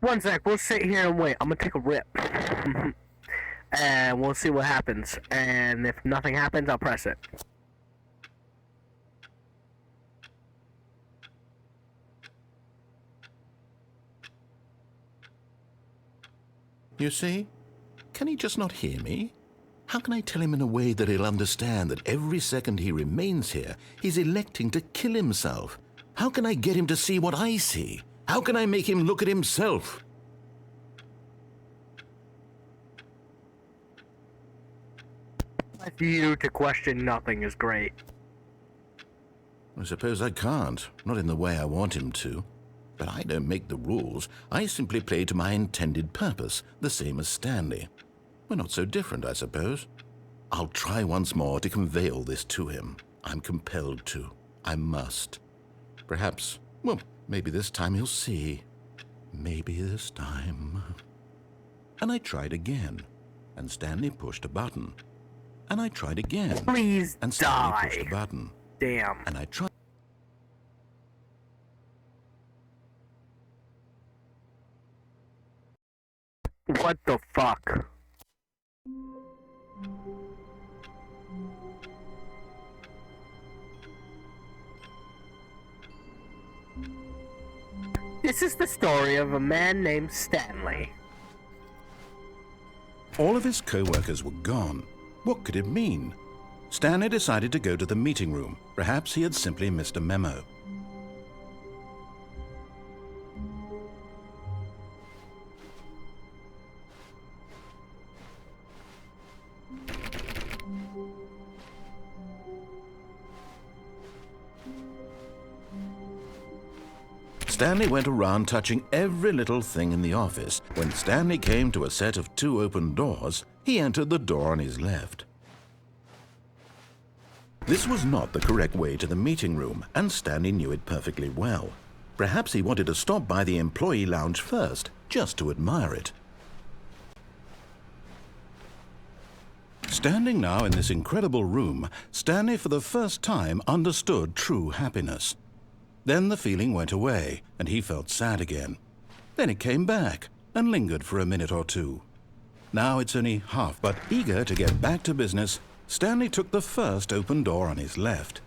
One sec, we'll sit here and wait. I'm gonna take a rip. And we'll see what happens. And if nothing happens, I'll press it. You see? Can he just not hear me? How can I tell him in a way that he'll understand that every second he remains here, he's electing to kill himself? How can I get him to see what I see? How can I make him look at himself? For you to question nothing is great. I suppose I can't, not in the way I want him to. But I don't make the rules. I simply play to my intended purpose, the same as Stanley. We're not so different, I suppose. I'll try once more to convey all this to him. I'm compelled to. I must. Perhaps, well, maybe this time he'll see. Maybe this time. And I tried again, and Stanley pushed a button. And I tried again. Please and Stanley die. pushed a button. Damn. And I tried. What the fuck? This is the story of a man named Stanley. All of his co-workers were gone. What could it mean? Stanley decided to go to the meeting room. Perhaps he had simply missed a memo. Stanley went around touching every little thing in the office. When Stanley came to a set of 2 open doors, he entered the door on his left. This was not the correct way to the meeting room, and Stanley knew it perfectly well. Perhaps he wanted to stop by the employee lounge first, just to admire it. Standing now in this incredible room, Stanley for the first time understood true happiness. Then the feeling went away, and he felt sad again. Then it came back, and lingered for a minute or two. Now it's only half, but eager to get back to business, Stanley took the first open door on his left.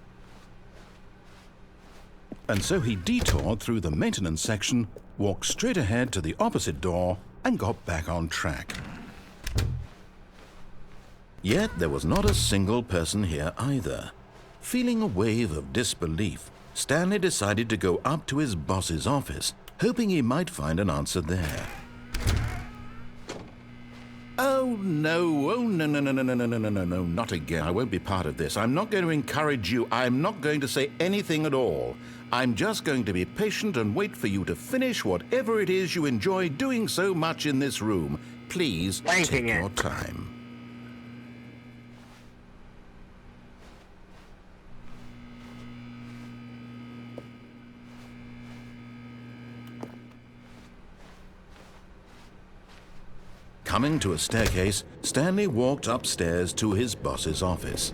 And so he detoured through the maintenance section, walked straight ahead to the opposite door, and got back on track. Yet there was not a single person here either. Feeling a wave of disbelief, Stanley decided to go up to his boss's office, hoping he might find an answer there. Oh, no, no, not again. I won't be part of this. I'm not going to encourage you. I'm not going to say anything at all. I'm just going to be patient and wait for you to finish whatever it is you enjoy doing so much in this room. Please take your time. Coming to a staircase, Stanley walked upstairs to his boss's office.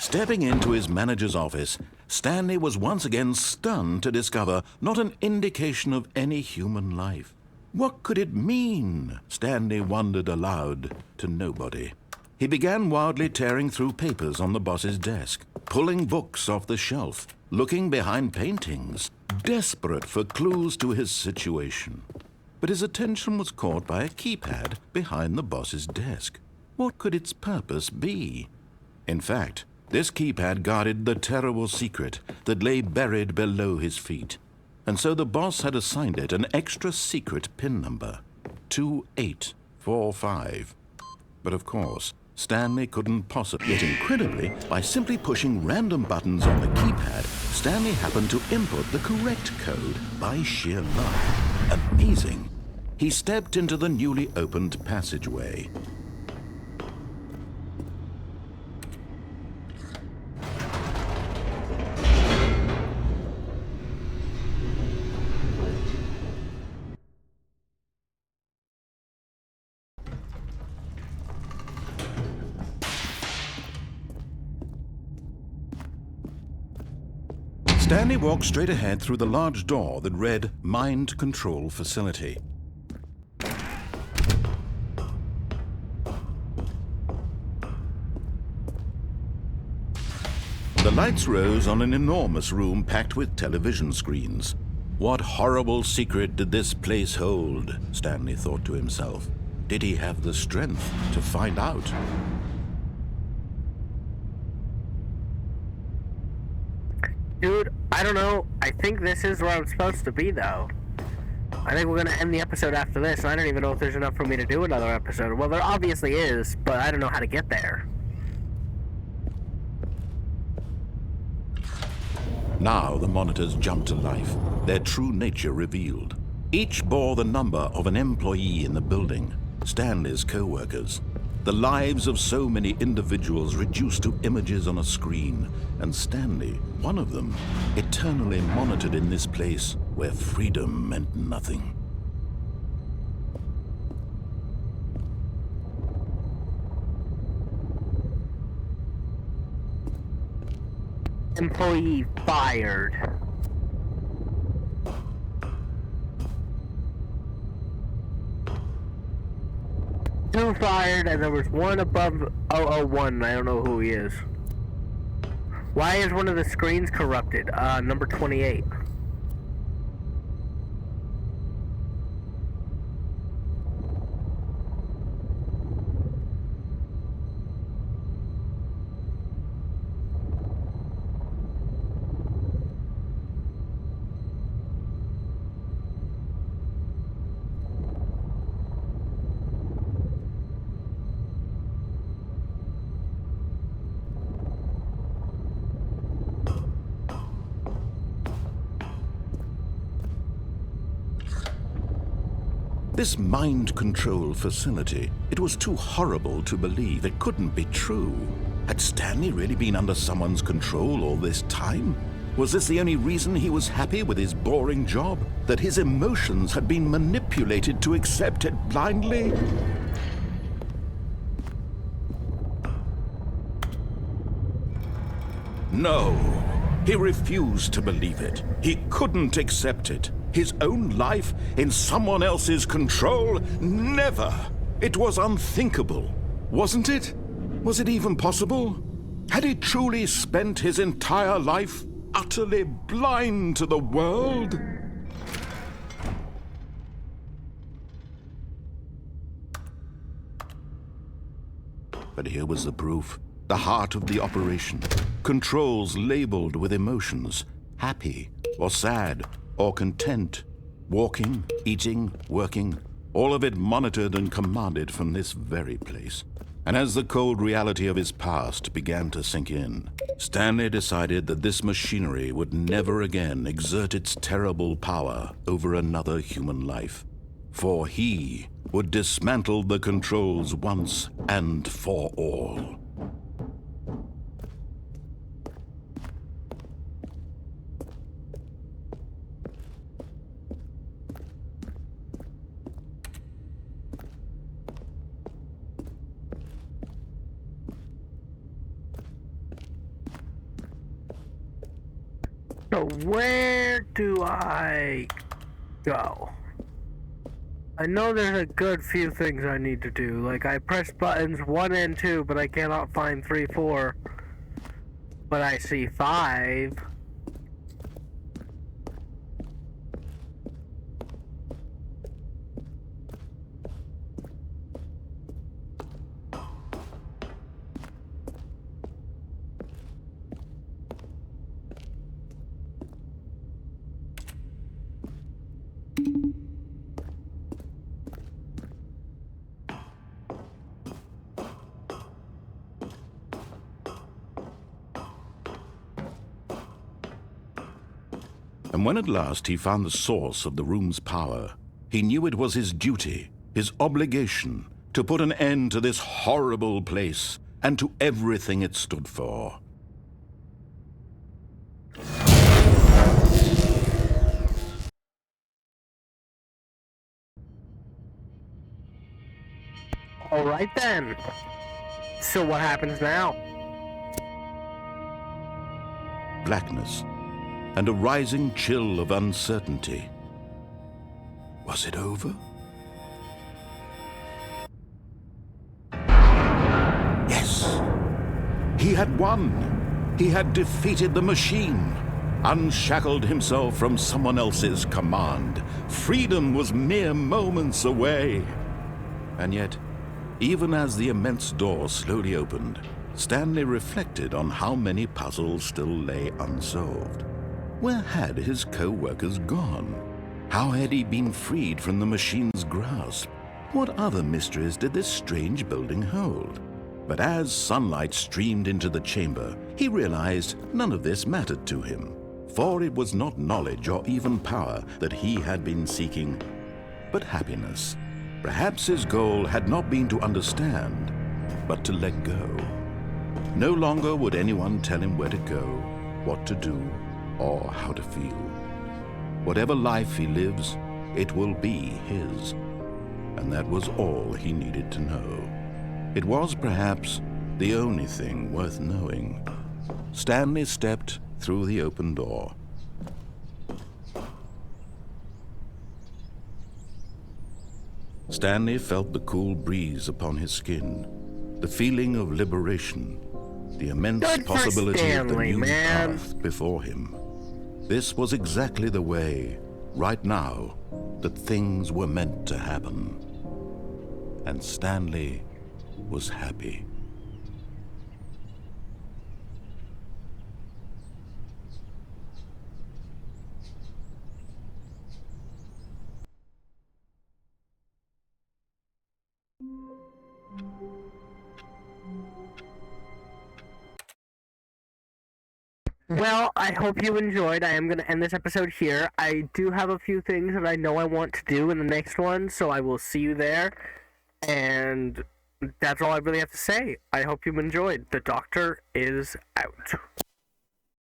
Stepping into his manager's office, Stanley was once again stunned to discover not an indication of any human life. What could it mean? Stanley wondered aloud to nobody. He began wildly tearing through papers on the boss's desk, pulling books off the shelf, looking behind paintings, desperate for clues to his situation. But his attention was caught by a keypad behind the boss's desk. What could its purpose be? In fact, this keypad guarded the terrible secret that lay buried below his feet. And so the boss had assigned it an extra secret PIN number, 2845. But of course, Stanley couldn't possibly. Yet incredibly, by simply pushing random buttons on the keypad, Stanley happened to input the correct code by sheer luck. Amazing. He stepped into the newly opened passageway. Stanley walked straight ahead through the large door that read Mind Control Facility. The lights rose on an enormous room packed with television screens. What horrible secret did this place hold? Stanley thought to himself. Did he have the strength to find out? Dude, I I don't know. I think this is where I'm supposed to be, though. I think we're going to end the episode after this, and I don't even know if there's enough for me to do another episode. Well, there obviously is, but I don't know how to get there. Now the monitors jumped to life, their true nature revealed. Each bore the number of an employee in the building, Stanley's co-workers. The lives of so many individuals reduced to images on a screen, and Stanley, one of them, eternally monitored in this place where freedom meant nothing. Employee fired. Two fired, and there was one above 001. I don't know who he is. Why is one of the screens corrupted? Number 28. This mind control facility, it was too horrible to believe. It couldn't be true. Had Stanley really been under someone's control all this time? Was this the only reason he was happy with his boring job? That his emotions had been manipulated to accept it blindly? No, he refused to believe it. He couldn't accept it. His own life in someone else's control? Never! It was unthinkable, wasn't it? Was it even possible? Had he truly spent his entire life utterly blind to the world? But here was the proof. The heart of the operation. Controls labeled with emotions. Happy or sad or content. Walking, eating, working. All of it monitored and commanded from this very place. And as the cold reality of his past began to sink in, Stanley decided that this machinery would never again exert its terrible power over another human life. For he would dismantle the controls once and for all. So where do I go? I know there's a good few things I need to do. Like, I press buttons 1 and 2, but I cannot find 3, 4. But I see 5. And when at last he found the source of the room's power, he knew it was his duty, his obligation, to put an end to this horrible place and to everything it stood for. All right then. So what happens now? Blackness and a rising chill of uncertainty. Was it over? Yes! He had won! He had defeated the machine, unshackled himself from someone else's command. Freedom was mere moments away. And yet, even as the immense door slowly opened, Stanley reflected on how many puzzles still lay unsolved. Where had his co-workers gone? How had he been freed from the machine's grasp? What other mysteries did this strange building hold? But as sunlight streamed into the chamber, he realized none of this mattered to him, for it was not knowledge or even power that he had been seeking, but happiness. Perhaps his goal had not been to understand, but to let go. No longer would anyone tell him where to go, what to do, or how to feel. Whatever life he lives, it will be his. And that was all he needed to know. It was perhaps the only thing worth knowing. Stanley stepped through the open door. Stanley felt the cool breeze upon his skin, the feeling of liberation, the immense Good for possibility of the Stanley, new man. path before him. This was exactly the way, right now, that things were meant to happen. And Stanley was happy. Well, I hope you enjoyed. I am going to end this episode here. I do have a few things that I know I want to do in the next one, so I will see you there. And that's all I really have to say. I hope you enjoyed. The Doctor is out.